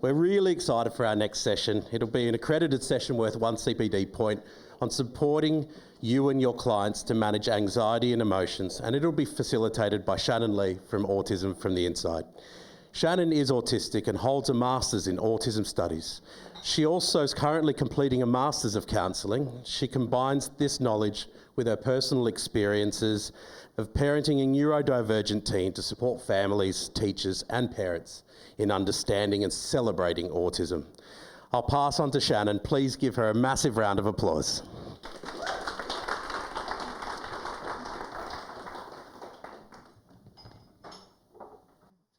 We're really excited for our next session. It'll be an accredited session worth 1 CPD point on supporting you and your clients to manage anxiety and emotions, and it'll be facilitated by Shannan Lea from Autism From the Inside. Shannan is autistic and holds a Master's in Autism Studies. She also is currently completing a Master's of Counselling. She combines this knowledge with her personal experiences of parenting a neurodivergent teen to support families, teachers and parents in understanding and celebrating autism. I'll pass on to Shannan. Please give her a massive round of applause.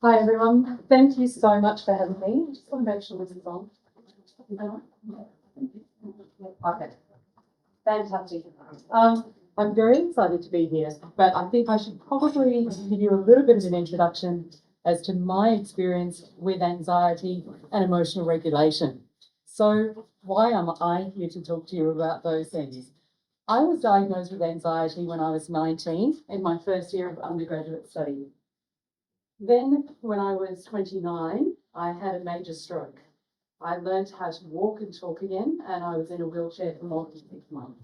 Hi everyone, thank you so much for having me. Just want to make sure this is on. Okay, fantastic. I'm very excited to be here, but I think I should probably give you a little bit of an introduction as to my experience with anxiety and emotional regulation. So why am I here to talk to you about those things? I was diagnosed with anxiety when I was 19 in my first year of undergraduate study. Then when I was 29, I had a major stroke. I learned how to walk and talk again, and I was in a wheelchair for more than 6 months.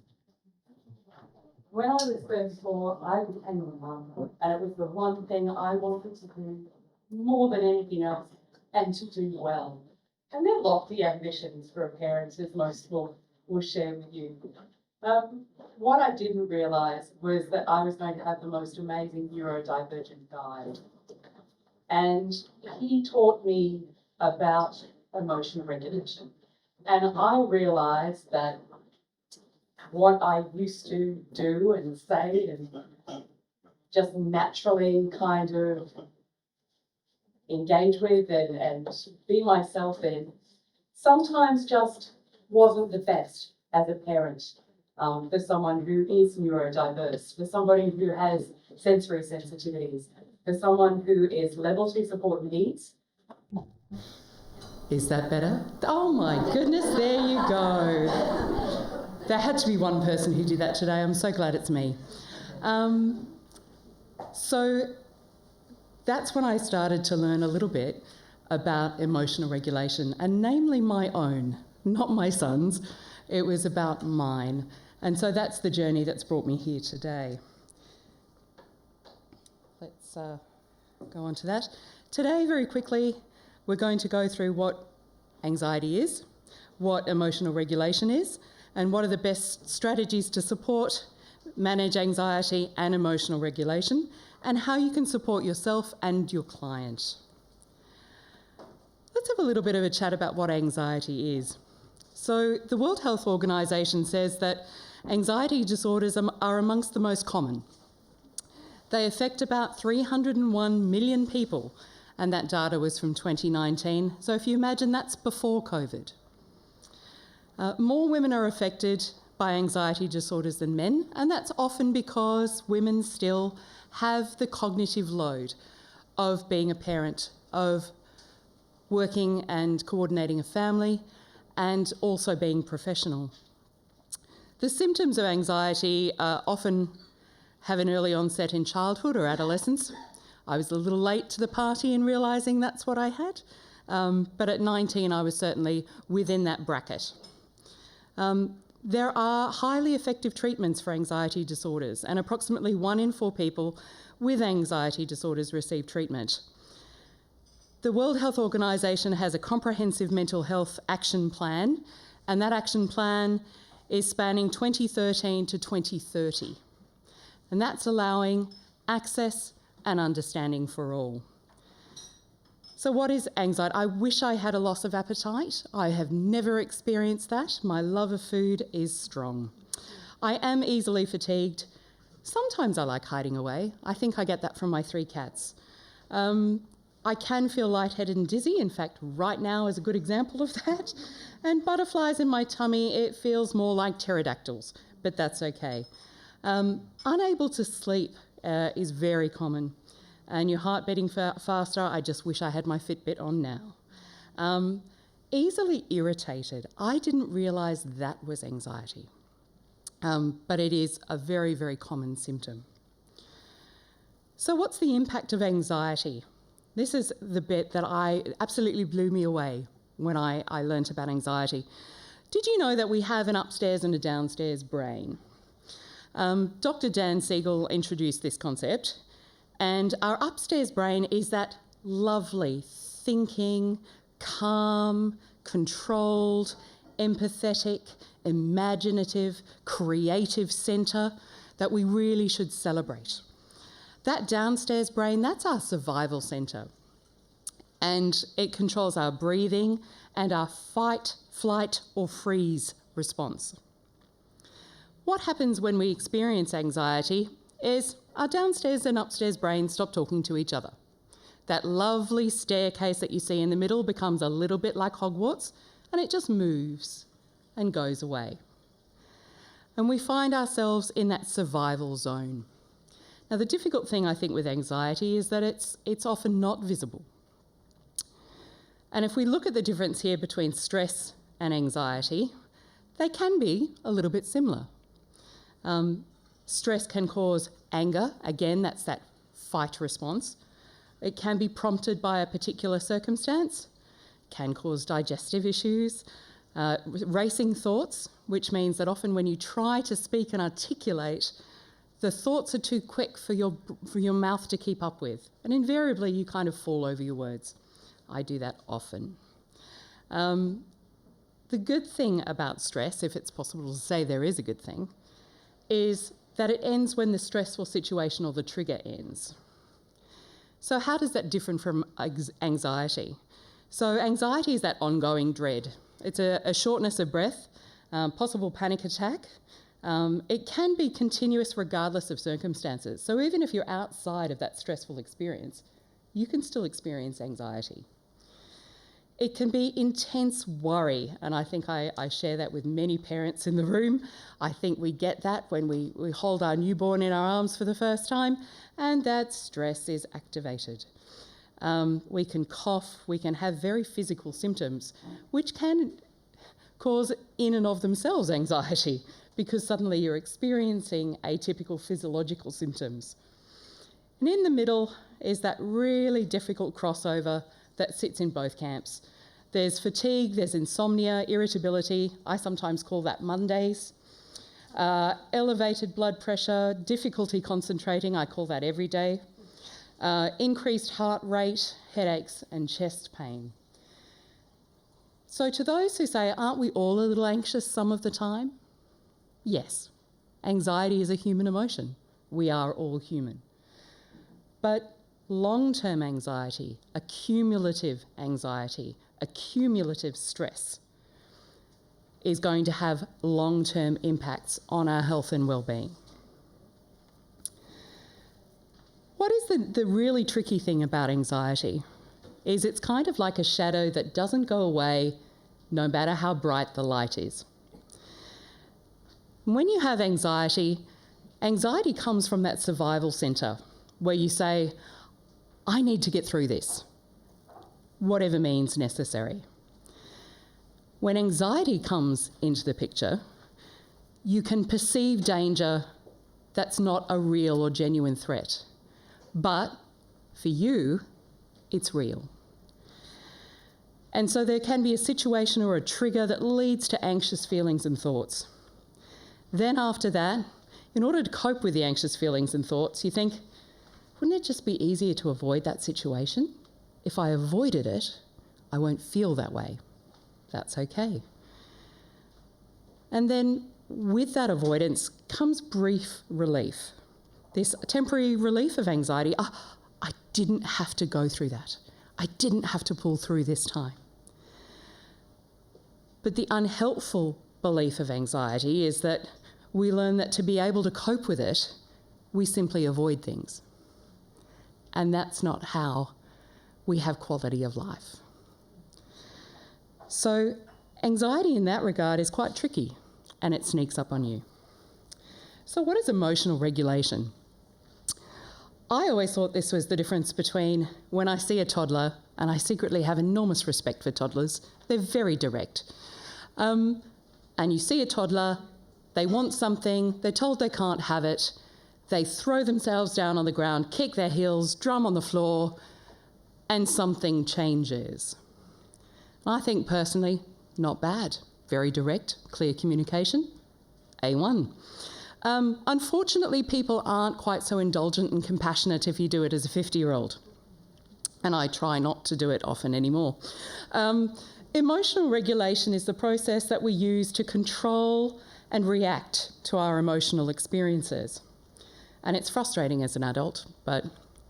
When I was 34, I became a mum, and it was the one thing I wanted to do more than anything else, and to do well. And they're lofty ambitions for a parent, as most will share with you. What I didn't realise was that I was going to have the most amazing neurodivergent guide. And he taught me about emotional regulation. And I realised that what I used to do and say and just naturally kind of engage with and be myself in, sometimes just wasn't the best as a parent for someone who is neurodiverse, for somebody who has sensory sensitivities, for someone who is level 2 support needs. Is that better? Oh my goodness, there you go. There had to be one person who did that today. I'm so glad it's me. So that's when I started to learn a little bit about emotional regulation, and namely my own, not my son's. It was about mine. And so that's the journey that's brought me here today. Let's go on to that. Today, very quickly, we're going to go through what anxiety is, what emotional regulation is, and what are the best strategies to support, manage anxiety and emotional regulation, and how you can support yourself and your client. Let's have a little bit of a chat about what anxiety is. So the World Health Organization says that anxiety disorders are amongst the most common. They affect about 301 million people, and that data was from 2019. So if you imagine, that's before COVID. More women are affected by anxiety disorders than men, and that's often because women still have the cognitive load of being a parent, of working and coordinating a family, and also being professional. The symptoms of anxiety often have an early onset in childhood or adolescence. I was a little late to the party in realising that's what I had, but at 19 I was certainly within that bracket. There are highly effective treatments for anxiety disorders, and approximately 1 in 4 people with anxiety disorders receive treatment. The World Health Organization has a comprehensive mental health action plan, and that action plan is spanning 2013 to 2030. And that's allowing access and understanding for all. So what is anxiety? I wish I had a loss of appetite. I have never experienced that. My love of food is strong. I am easily fatigued. Sometimes I like hiding away. I think I get that from my 3 cats. I can feel lightheaded and dizzy. In fact, right now is a good example of that. And butterflies in my tummy, it feels more like pterodactyls, but that's okay. Unable to sleep is very common. And your heart beating faster, I just wish I had my Fitbit on now. Easily irritated. I didn't realise that was anxiety, but it is a very, very common symptom. So what's the impact of anxiety? This is the bit that absolutely blew me away when I learnt about anxiety. Did you know that we have an upstairs and a downstairs brain? Dr. Dan Siegel introduced this concept, and our upstairs brain is that lovely, thinking, calm, controlled, empathetic, imaginative, creative centre that we really should celebrate. That downstairs brain, that's our survival centre, and it controls our breathing and our fight, flight or freeze response. What happens when we experience anxiety is our downstairs and upstairs brains stop talking to each other. That lovely staircase that you see in the middle becomes a little bit like Hogwarts, and it just moves and goes away. And we find ourselves in that survival zone. Now, the difficult thing, I think, with anxiety is that it's often not visible. And if we look at the difference here between stress and anxiety, they can be a little bit similar. Stress can cause anger. Again, that's that fight response. It can be prompted by a particular circumstance, can cause digestive issues, racing thoughts, which means that often when you try to speak and articulate, the thoughts are too quick for your mouth to keep up with. And invariably, you kind of fall over your words. I do that often. The good thing about stress, if it's possible to say there is a good thing, is that it ends when the stressful situation or the trigger ends. So how does that differ from anxiety? So anxiety is that ongoing dread. It's a shortness of breath, possible panic attack. It can be continuous regardless of circumstances. So even if you're outside of that stressful experience, you can still experience anxiety. It can be intense worry, and I think I share that with many parents in the room. I think we get that when we hold our newborn in our arms for the first time, and that stress is activated. We can cough, we can have very physical symptoms, which can cause in and of themselves anxiety, because suddenly you're experiencing atypical physiological symptoms. And in the middle is that really difficult crossover that sits in both camps. There's fatigue, there's insomnia, irritability. I sometimes call that Mondays. Elevated blood pressure, difficulty concentrating, I call that every day. Increased heart rate, headaches, and chest pain. So to those who say, aren't we all a little anxious some of the time? Yes, anxiety is a human emotion. We are all human. But long-term anxiety, accumulative stress is going to have long-term impacts on our health and well-being. What is the really tricky thing about anxiety is it's kind of like a shadow that doesn't go away no matter how bright the light is. When you have anxiety comes from that survival centre where you say, I need to get through this, whatever means necessary. When anxiety comes into the picture, you can perceive danger that's not a real or genuine threat. But for you, it's real. And so there can be a situation or a trigger that leads to anxious feelings and thoughts. Then after that, in order to cope with the anxious feelings and thoughts, you think, wouldn't it just be easier to avoid that situation? If I avoided it, I won't feel that way. That's okay. And then with that avoidance comes brief relief. This temporary relief of anxiety. I didn't have to go through that. I didn't have to pull through this time. But the unhelpful belief of anxiety is that we learn that to be able to cope with it, we simply avoid things. And that's not how we have quality of life. So anxiety in that regard is quite tricky, and it sneaks up on you. So what is emotional regulation? I always thought this was the difference between when I see a toddler, and I secretly have enormous respect for toddlers, they're very direct. And you see a toddler, they want something, they're told they can't have it, they throw themselves down on the ground, kick their heels, drum on the floor, and something changes. I think personally, not bad. Very direct, clear communication, A1. Unfortunately, people aren't quite so indulgent and compassionate if you do it as a 50-year-old. And I try not to do it often anymore. Emotional regulation is the process that we use to control and react to our emotional experiences. And it's frustrating as an adult, but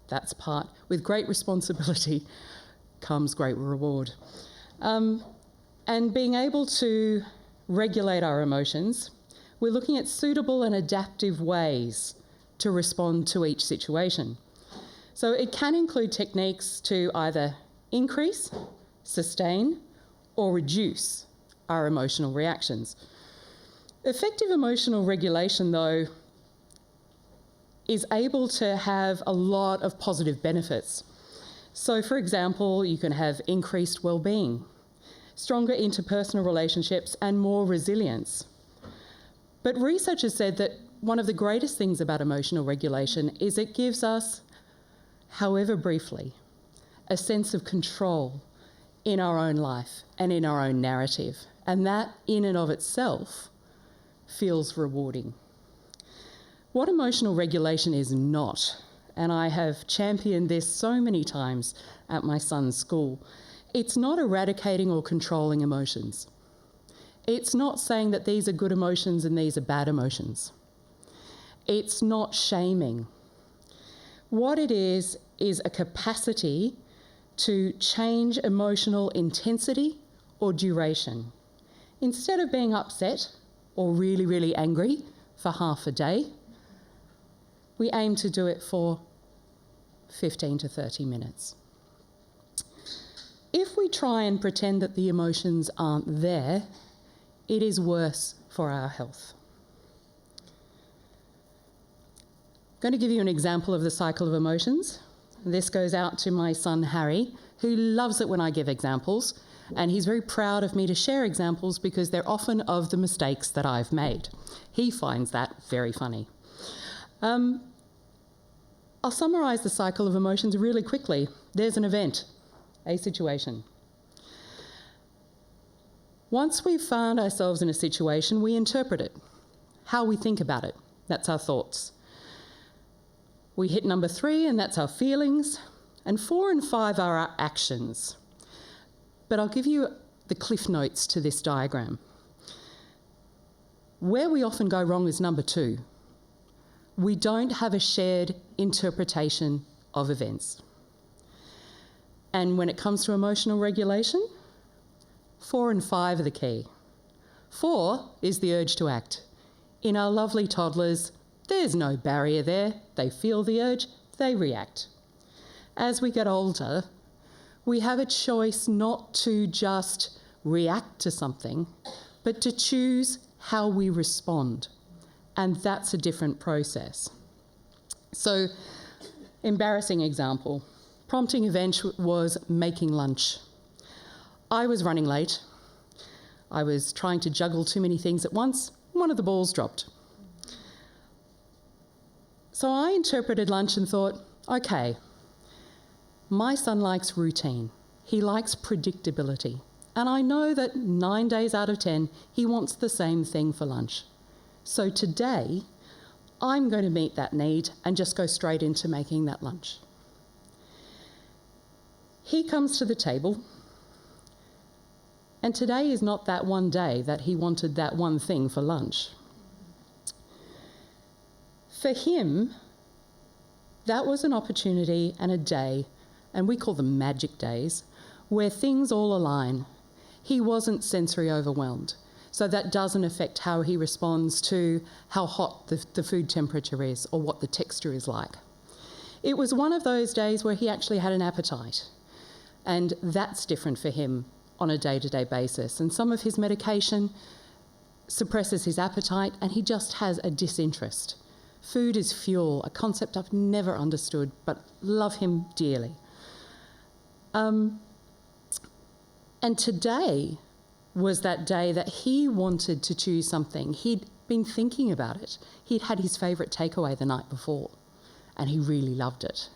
that's part. With great responsibility comes great reward. And being able to regulate our emotions, we're looking at suitable and adaptive ways to respond to each situation. So it can include techniques to either increase, sustain, or reduce our emotional reactions. Effective emotional regulation, though, is able to have a lot of positive benefits. So, for example, you can have increased well-being, stronger interpersonal relationships, and more resilience. But research has said that one of the greatest things about emotional regulation is it gives us, however briefly, a sense of control in our own life and in our own narrative. And that, in and of itself, feels rewarding. What emotional regulation is not, and I have championed this so many times at my son's school, it's not eradicating or controlling emotions. It's not saying that these are good emotions and these are bad emotions. It's not shaming. What it is a capacity to change emotional intensity or duration. Instead of being upset or really, really angry for half a day, we aim to do it for 15 to 30 minutes. If we try and pretend that the emotions aren't there, it is worse for our health. I'm going to give you an example of the cycle of emotions. This goes out to my son Harry, who loves it when I give examples, and he's very proud of me to share examples because they're often of the mistakes that I've made. He finds that very funny. I'll summarise the cycle of emotions really quickly. There's an event, a situation. Once we've found ourselves in a situation, we interpret it. How we think about it, that's our thoughts. We hit number 3, and that's our feelings. And 4 and 5 are our actions. But I'll give you the cliff notes to this diagram. Where we often go wrong is number 2. We don't have a shared interpretation of events. And when it comes to emotional regulation, 4 and 5 are the key. 4 is the urge to act. In our lovely toddlers, there's no barrier there. They feel the urge, they react. As we get older, we have a choice not to just react to something, but to choose how we respond. And that's a different process. So, embarrassing example. Prompting event was making lunch. I was running late. I was trying to juggle too many things at once. One of the balls dropped. So I interpreted lunch and thought, okay, my son likes routine. He likes predictability. And I know that 9 days out of 10, he wants the same thing for lunch. So today, I'm going to meet that need and just go straight into making that lunch. He comes to the table, and today is not that one day that he wanted that one thing for lunch. For him, that was an opportunity and a day, and we call them magic days, where things all align. He wasn't sensory overwhelmed, so that doesn't affect how he responds to how hot the food temperature is or what the texture is like. It was one of those days where he actually had an appetite, and that's different for him on a day-to-day basis. And some of his medication suppresses his appetite, and he just has a disinterest. Food is fuel, a concept I've never understood, but love him dearly. And today was that day that he wanted to choose something. He'd been thinking about it. He'd had his favourite takeaway the night before, and he really loved it.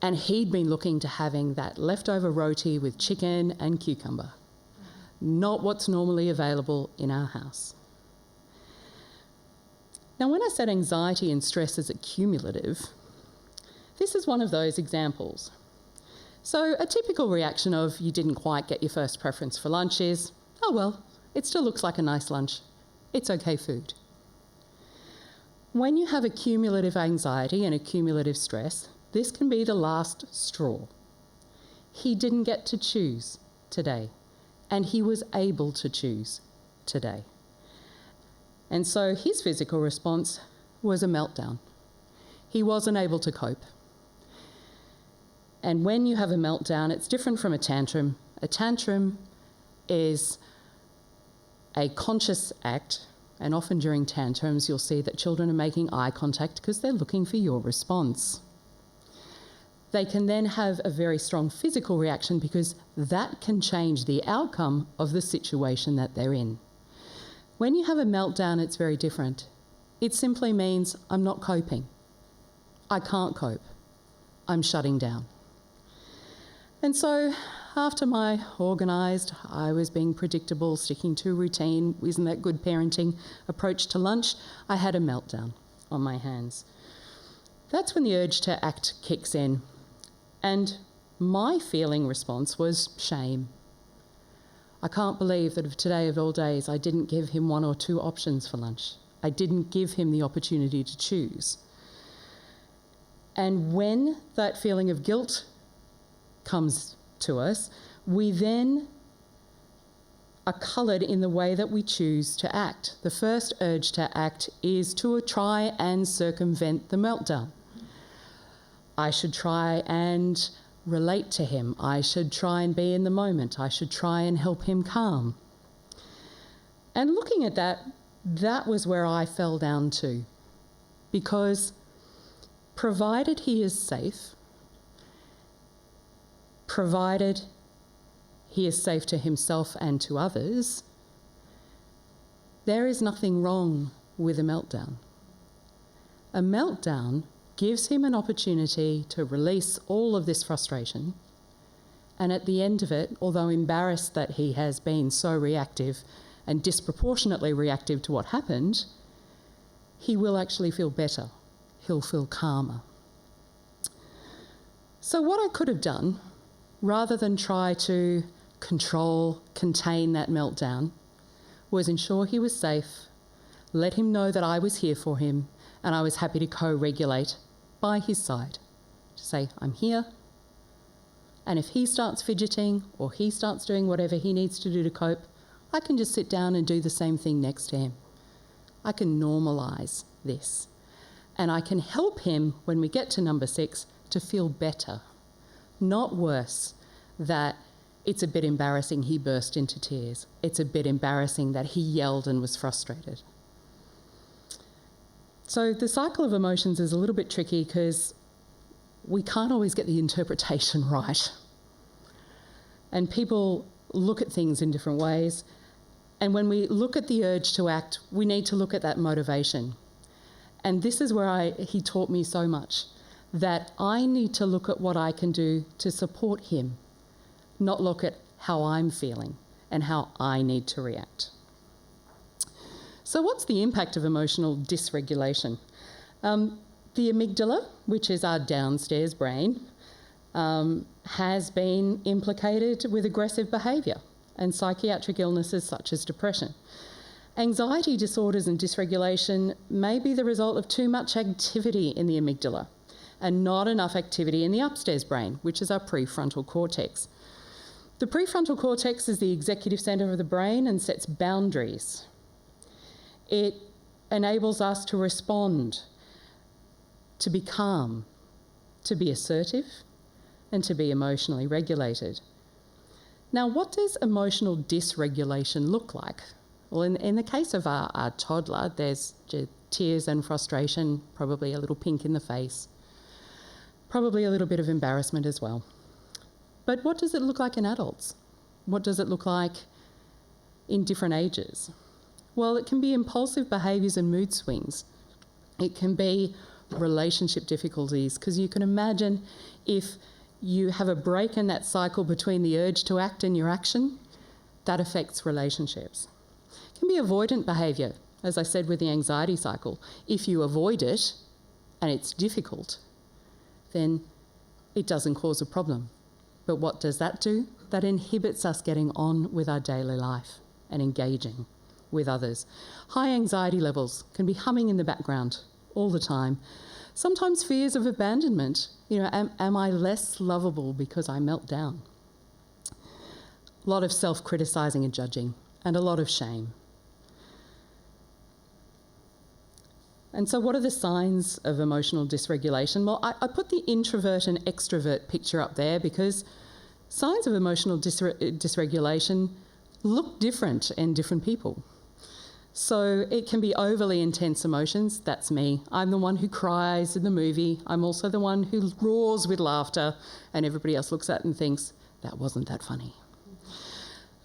and he'd been looking to having that leftover roti with chicken and cucumber, not what's normally available in our house. Now, when I said anxiety and stress is cumulative, this is one of those examples. So a typical reaction of you didn't quite get your first preference for lunch is, oh well, it still looks like a nice lunch. It's okay food. When you have a cumulative anxiety and a cumulative stress, this can be the last straw. He didn't get to choose today, and he was able to choose today. And so his physical response was a meltdown. He wasn't able to cope. And when you have a meltdown, it's different from a tantrum. A tantrum is a conscious act, and often during tantrums you'll see that children are making eye contact because they're looking for your response. They can then have a very strong physical reaction because that can change the outcome of the situation that they're in. When you have a meltdown, it's very different. It simply means I'm not coping. I can't cope. I'm shutting down. And so after my organised, I was being predictable, sticking to routine, isn't that good parenting approach to lunch, I had a meltdown on my hands. That's when the urge to act kicks in. And my feeling response was shame. I can't believe that today of all days I didn't give him one or two options for lunch. I didn't give him the opportunity to choose. And when that feeling of guilt comes to us, we then are coloured in the way that we choose to act. The first urge to act is to try and circumvent the meltdown. I should try and relate to him. I should try and be in the moment. I should try and help him calm. And looking at that, that was where I fell down to. Because provided he is safe, provided he is safe to himself and to others, there is nothing wrong with a meltdown. A meltdown gives him an opportunity to release all of this frustration, and at the end of it, although embarrassed that he has been so reactive and disproportionately reactive to what happened, he will actually feel better. He'll feel calmer. So what I could have done, rather than try to contain that meltdown, was ensure he was safe, let him know that I was here for him, and I was happy to co-regulate by his side. To say, I'm here, and if he starts fidgeting or he starts doing whatever he needs to do to cope, I can just sit down and do the same thing next to him. I can normalise this. And I can help him, when we get to number 6, to feel better, not worse, that it's a bit embarrassing he burst into tears. It's a bit embarrassing that he yelled and was frustrated. So the cycle of emotions is a little bit tricky because we can't always get the interpretation right. And people look at things in different ways. And when we look at the urge to act, we need to look at that motivation. And this is where he taught me so much, that I need to look at what I can do to support him, not look at how I'm feeling and how I need to react. So what's the impact of emotional dysregulation? The amygdala, which is our downstairs brain, has been implicated with aggressive behaviour and psychiatric illnesses such as depression. Anxiety disorders and dysregulation may be the result of too much activity in the amygdala and not enough activity in the upstairs brain, which is our prefrontal cortex. The prefrontal cortex is the executive centre of the brain and sets boundaries. It enables us to respond, to be calm, to be assertive, and to be emotionally regulated. Now, what does emotional dysregulation look like? Well, in the case of our toddler, there's tears and frustration, probably a little pink in the face, probably a little bit of embarrassment as well. But what does it look like in adults? What does it look like in different ages? Well, it can be impulsive behaviours and mood swings. It can be relationship difficulties, because you can imagine if you have a break in that cycle between the urge to act and your action, that affects relationships. It can be avoidant behaviour, as I said with the anxiety cycle. If you avoid it and it's difficult, then it doesn't cause a problem. But what does that do? That inhibits us getting on with our daily life and engaging with others. High anxiety levels can be humming in the background all the time. Sometimes fears of abandonment. Am I less lovable because I melt down? A lot of self-criticising and judging, and a lot of shame. And so what are the signs of emotional dysregulation? Well, I put the introvert and extrovert picture up there because signs of emotional dysregulation look different in different people. So it can be overly intense emotions. That's me. I'm the one who cries in the movie. I'm also the one who roars with laughter and everybody else looks at it and thinks, that wasn't that funny.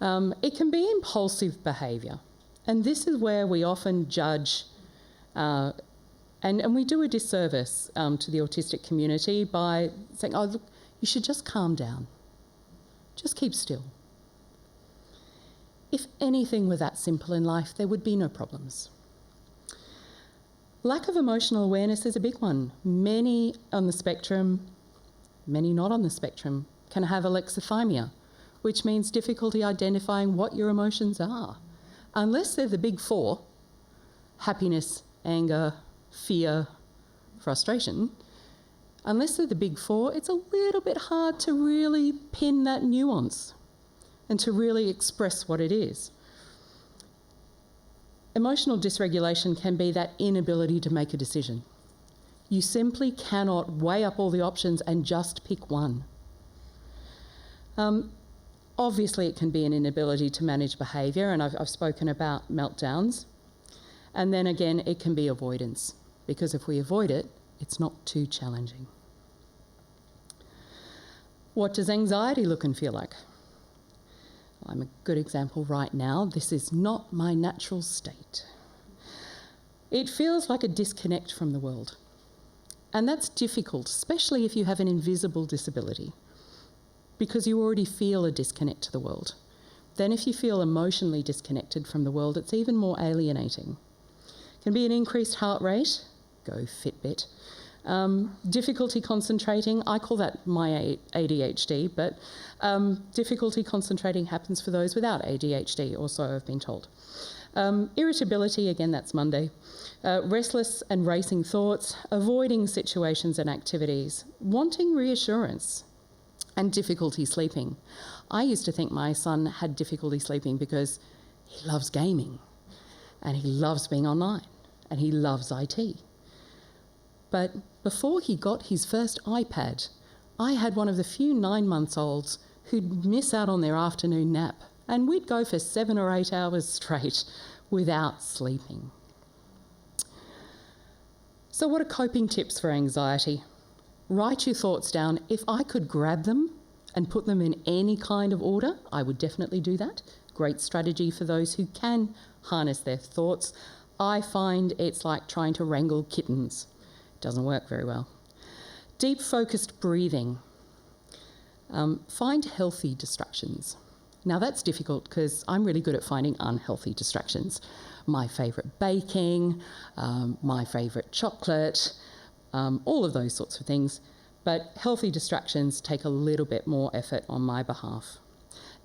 It can be impulsive behaviour. And this is where we often judge and we do a disservice to the autistic community by saying, oh, look, you should just calm down. Just keep still. If anything were that simple in life, there would be no problems. Lack of emotional awareness is a big one. Many on the spectrum, many not on the spectrum, can have alexithymia, which means difficulty identifying what your emotions are. Unless they're the big four, happiness, anger, fear, frustration, unless they're the big four, it's a little bit hard to really pin that nuance and to really express what it is. Emotional dysregulation can be that inability to make a decision. You simply cannot weigh up all the options and just pick one. Obviously, it can be an inability to manage behaviour, and I've spoken about meltdowns. And then again, it can be avoidance, because if we avoid it, it's not too challenging. What does anxiety look and feel like? I'm a good example right now. This is not my natural state. It feels like a disconnect from the world. And that's difficult, especially if you have an invisible disability, because you already feel a disconnect to the world. Then if you feel emotionally disconnected from the world, it's even more alienating. It can be an increased heart rate, go Fitbit. Difficulty concentrating, I call that my ADHD, but difficulty concentrating happens for those without ADHD, also I've been told. Irritability, again that's Monday. Restless and racing thoughts, avoiding situations and activities, wanting reassurance, and difficulty sleeping. I used to think my son had difficulty sleeping because he loves gaming, and he loves being online, and he loves IT. But before he got his first iPad, I had one of the few 9-month-olds who'd miss out on their afternoon nap, and we'd go for 7 or 8 hours straight without sleeping. So what are coping tips for anxiety? Write your thoughts down. If I could grab them and put them in any kind of order, I would definitely do that. Great strategy for those who can harness their thoughts. I find it's like trying to wrangle kittens. Doesn't work very well. Deep focused breathing. Find healthy distractions. Now that's difficult because I'm really good at finding unhealthy distractions. My favourite baking, my favourite chocolate, all of those sorts of things. But healthy distractions take a little bit more effort on my behalf.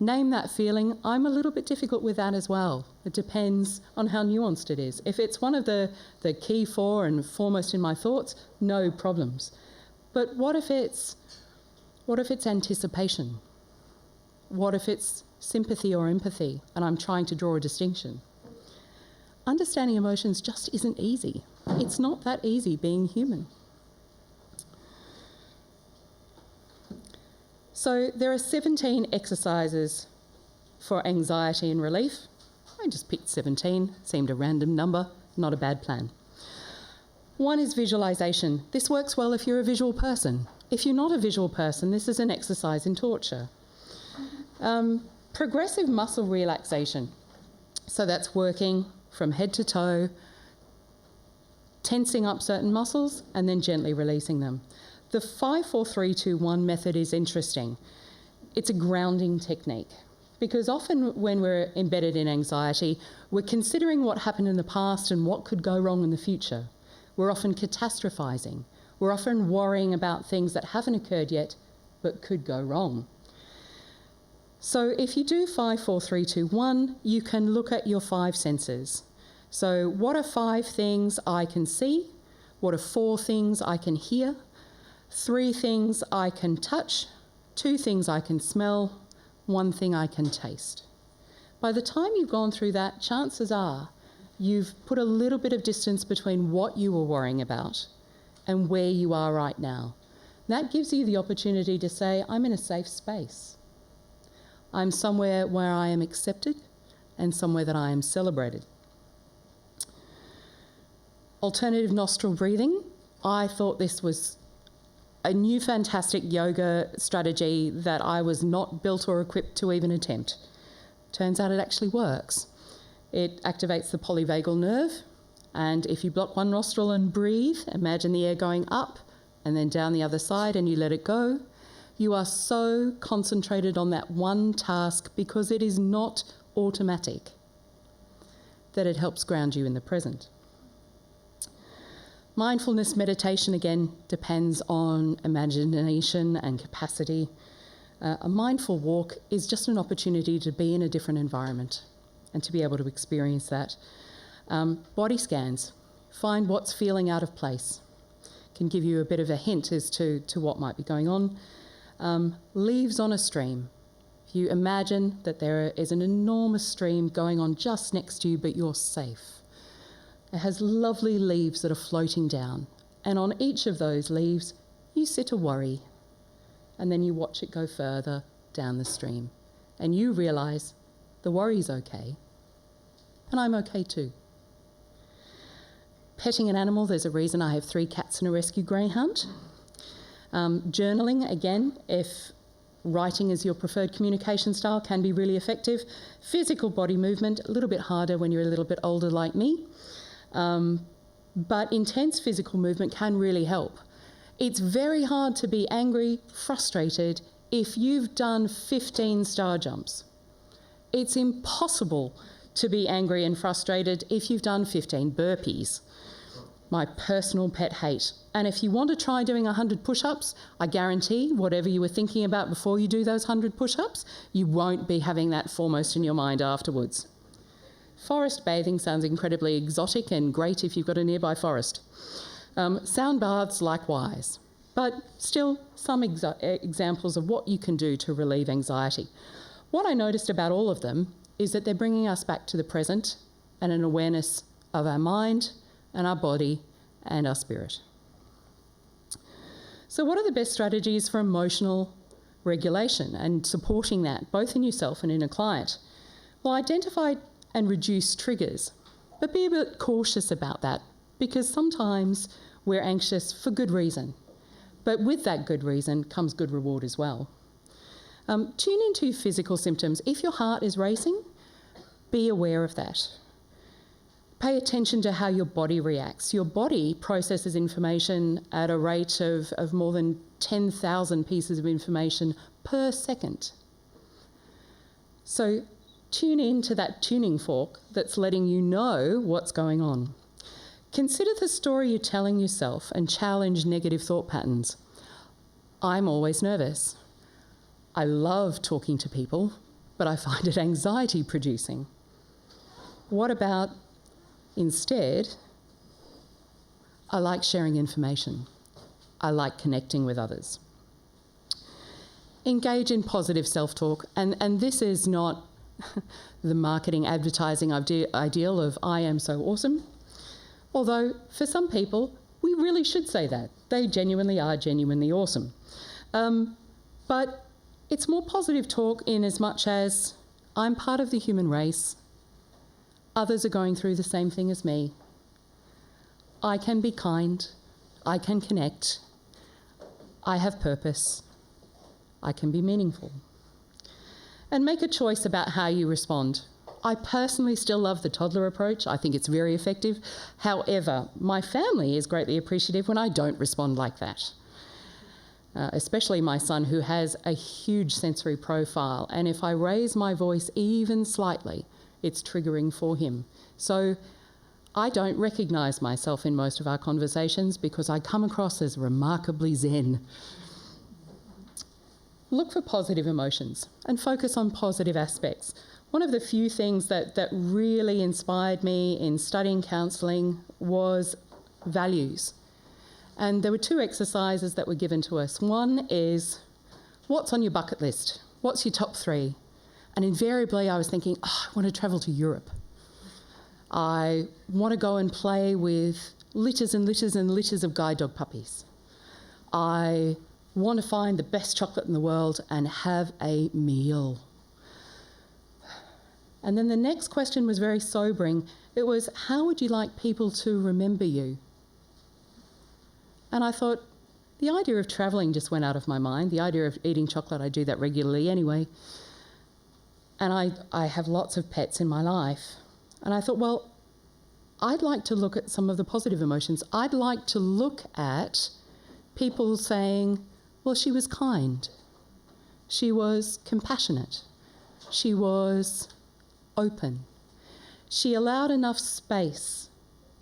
Name that feeling. I'm a little bit difficult with that as well. It depends on how nuanced it is. If it's one of the key 4 and foremost in my thoughts, no problems. But what if it's anticipation? What if it's sympathy or empathy and I'm trying to draw a distinction? Understanding emotions just isn't easy. It's not that easy being human. So there are 17 exercises for anxiety and relief. I just picked 17, seemed a random number, not a bad plan. One is visualisation. This works well if you're a visual person. If you're not a visual person, this is an exercise in torture. Progressive muscle relaxation. So that's working from head to toe, tensing up certain muscles and then gently releasing them. The 5, 4, 3, 2, 1 method is interesting. It's a grounding technique because often when we're embedded in anxiety, we're considering what happened in the past and what could go wrong in the future. We're often catastrophizing. We're often worrying about things that haven't occurred yet but could go wrong. So if you do 5, 4, 3, 2, 1, you can look at your 5 senses. So what are 5 things I can see? What are 4 things I can hear? 3 things I can touch? 2 things I can smell? 1 thing I can taste. By the time you've gone through that, chances are you've put a little bit of distance between what you were worrying about and where you are right now. That gives you the opportunity to say, I'm in a safe space. I'm somewhere where I am accepted and somewhere that I am celebrated. Alternative nostril breathing. I thought this was a new fantastic yoga strategy that I was not built or equipped to even attempt. Turns out it actually works. It activates the polyvagal nerve, and if you block one nostril and breathe, imagine the air going up and then down the other side and you let it go. You are so concentrated on that one task because it is not automatic that it helps ground you in the present. Mindfulness meditation, again, depends on imagination and capacity. A mindful walk is just an opportunity to be in a different environment and to be able to experience that. Body scans, find what's feeling out of place. Can give you a bit of a hint as to what might be going on. Leaves on a stream. If you imagine that there is an enormous stream going on just next to you, but you're safe. It has lovely leaves that are floating down. And on each of those leaves, you sit a worry. And then you watch it go further down the stream. And you realise the worry's okay. And I'm okay too. Petting an animal, there's a reason I have 3 cats and a rescue greyhound. Journaling, again, if writing is your preferred communication style, can be really effective. Physical body movement, a little bit harder when you're a little bit older like me. But intense physical movement can really help. It's very hard to be angry, frustrated, if you've done 15 star jumps. It's impossible to be angry and frustrated if you've done 15 burpees. My personal pet hate. And if you want to try doing 100 push-ups, I guarantee whatever you were thinking about before you do those 100 push-ups, you won't be having that foremost in your mind afterwards. Forest bathing sounds incredibly exotic and great if you've got a nearby forest. Sound baths, likewise. But still, some examples of what you can do to relieve anxiety. What I noticed about all of them is that they're bringing us back to the present and an awareness of our mind and our body and our spirit. So what are the best strategies for emotional regulation and supporting that, both in yourself and in a client? Well, identify and reduce triggers, but be a bit cautious about that because sometimes we're anxious for good reason. But with that good reason comes good reward as well. Tune into physical symptoms. If your heart is racing, be aware of that. Pay attention to how your body reacts. Your body processes information at a rate of more than 10,000 pieces of information per second. So tune into that tuning fork that's letting you know what's going on. Consider the story you're telling yourself and challenge negative thought patterns. I'm always nervous. I love talking to people, but I find it anxiety producing. What about instead, I like sharing information. I like connecting with others. Engage in positive self-talk, and this is not the marketing advertising ideal of I am so awesome. Although for some people, we really should say that. They genuinely are genuinely awesome. But it's more positive talk in as much as I'm part of the human race. Others are going through the same thing as me. I can be kind. I can connect. I have purpose. I can be meaningful. And make a choice about how you respond. I personally still love the toddler approach. I think it's very effective. However, my family is greatly appreciative when I don't respond like that. Especially my son, who has a huge sensory profile, and if I raise my voice even slightly, it's triggering for him. So I don't recognise myself in most of our conversations because I come across as remarkably zen. Look for positive emotions and focus on positive aspects. One of the few things that really inspired me in studying counselling was values. And there were 2 exercises that were given to us. One is, what's on your bucket list? What's your top 3? And invariably I was thinking, I want to travel to Europe. I want to go and play with litters and litters and litters of guide dog puppies. I want to find the best chocolate in the world and have a meal. And then the next question was very sobering. It was, how would you like people to remember you? And I thought, the idea of travelling just went out of my mind. The idea of eating chocolate, I do that regularly anyway. And I have lots of pets in my life. And I thought, well, I'd like to look at some of the positive emotions. I'd like to look at people saying, well, she was kind. She was compassionate. She was open. She allowed enough space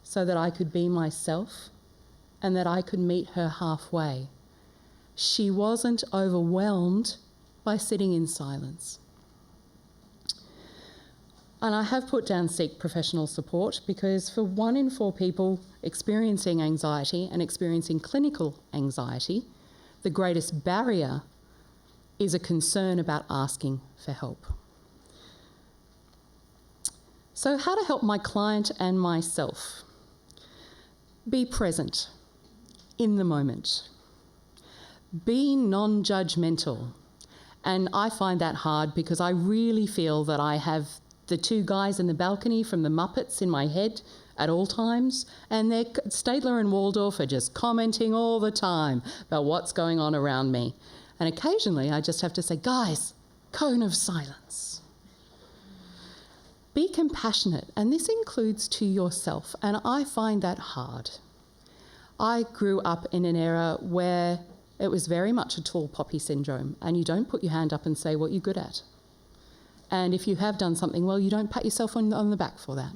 so that I could be myself and that I could meet her halfway. She wasn't overwhelmed by sitting in silence. And I have put down seek professional support because for 1 in 4 people experiencing anxiety and experiencing clinical anxiety, the greatest barrier is a concern about asking for help. So how to help my client and myself? Be present in the moment. Be non-judgmental. And I find that hard because I really feel that I have the 2 guys in the balcony from the Muppets in my head at all times, and Stadler and Waldorf are just commenting all the time about what's going on around me. And occasionally I just have to say, guys, cone of silence. Be compassionate, and this includes to yourself, and I find that hard. I grew up in an era where it was very much a tall poppy syndrome, and you don't put your hand up and say what you're good at. And if you have done something well, you don't pat yourself on the back for that.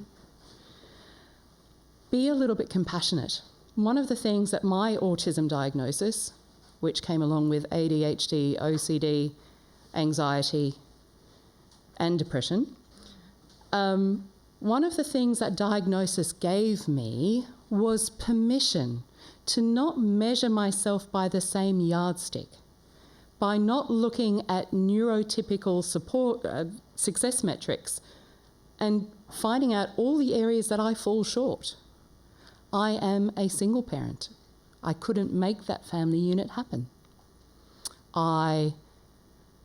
Be a little bit compassionate. One of the things that my autism diagnosis, which came along with ADHD, OCD, anxiety, and depression, one of the things that diagnosis gave me was permission to not measure myself by the same yardstick, by not looking at neurotypical success metrics and finding out all the areas that I fall short. I am a single parent. I couldn't make that family unit happen. I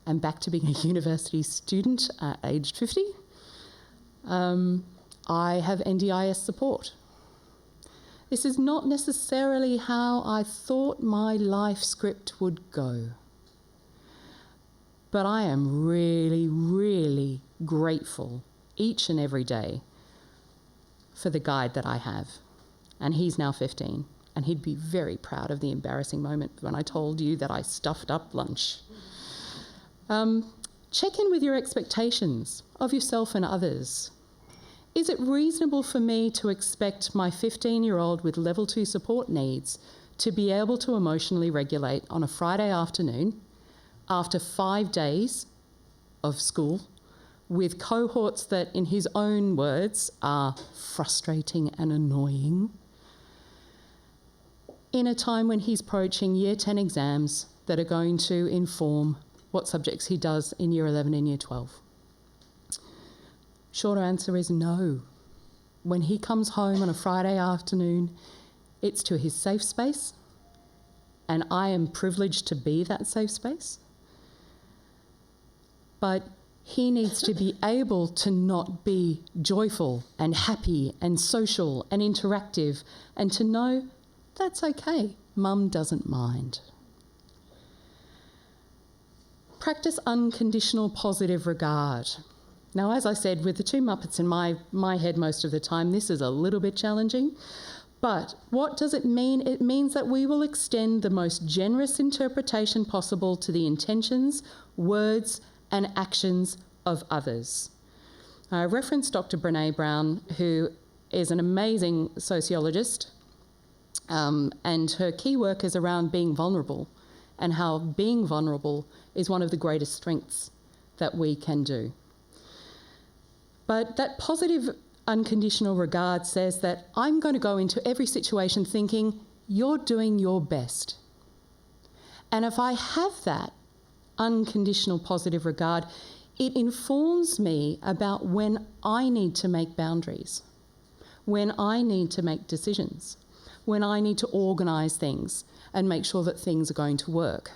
am back to being a university student at age 50. I have NDIS support. This is not necessarily how I thought my life script would go. But I am really, really grateful each and every day for the guide that I have. And he's now 15, and he'd be very proud of the embarrassing moment when I told you that I stuffed up lunch. Check in with your expectations of yourself and others. Is it reasonable for me to expect my 15-year-old with level 2 support needs to be able to emotionally regulate on a Friday afternoon after 5 days of school with cohorts that, in his own words, are frustrating and annoying, in a time when he's approaching Year 10 exams that are going to inform what subjects he does in Year 11 and Year 12? Shorter answer is no. When he comes home on a Friday afternoon, it's to his safe space, and I am privileged to be that safe space. But he needs to be able to not be joyful and happy and social and interactive, and to know that's okay, Mum doesn't mind. Practice unconditional positive regard. Now, as I said, with the two Muppets in my head most of the time, this is a little bit challenging. But what does it mean? It means that we will extend the most generous interpretation possible to the intentions, words, and actions of others. I referenced Dr. Brené Brown, who is an amazing sociologist, and her key work is around being vulnerable and how being vulnerable is one of the greatest strengths that we can do. But that positive unconditional regard says that I'm going to go into every situation thinking you're doing your best. And if I have that unconditional positive regard, it informs me about when I need to make boundaries, when I need to make decisions, when I need to organise things and make sure that things are going to work.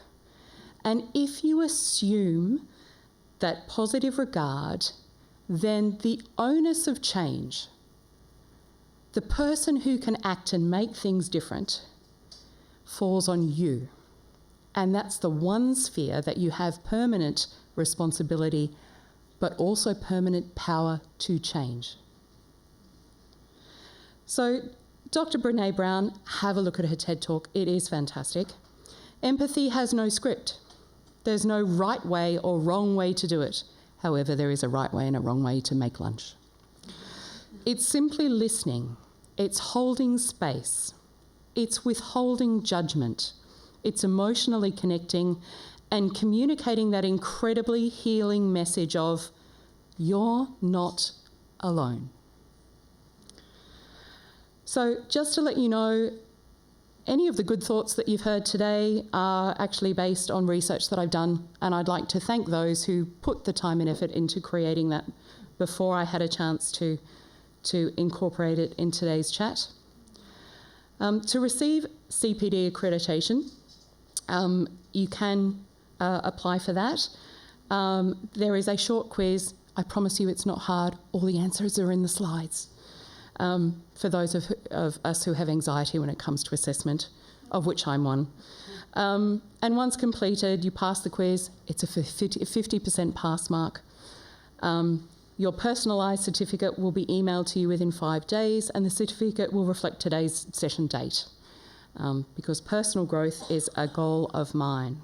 And if you assume that positive regard, then the onus of change, the person who can act and make things different, falls on you. And that's the one sphere that you have permanent responsibility, but also permanent power to change. So, Dr. Brené Brown, have a look at her TED Talk. It is fantastic. Empathy has no script. There's no right way or wrong way to do it. However, there is a right way and a wrong way to make lunch. It's simply listening. It's holding space. It's withholding judgment. It's emotionally connecting and communicating that incredibly healing message of, you're not alone. So just to let you know, any of the good thoughts that you've heard today are actually based on research that I've done, and I'd like to thank those who put the time and effort into creating that before I had a chance to incorporate it in today's chat. To receive CPD accreditation, you can apply for that. There is a short quiz. I promise you it's not hard. All the answers are in the slides. For those of us who have anxiety when it comes to assessment, of which I'm one. And once completed, you pass the quiz. It's a 50% pass mark. Your personalised certificate will be emailed to you within 5 days, and the certificate will reflect today's session date, because personal growth is a goal of mine.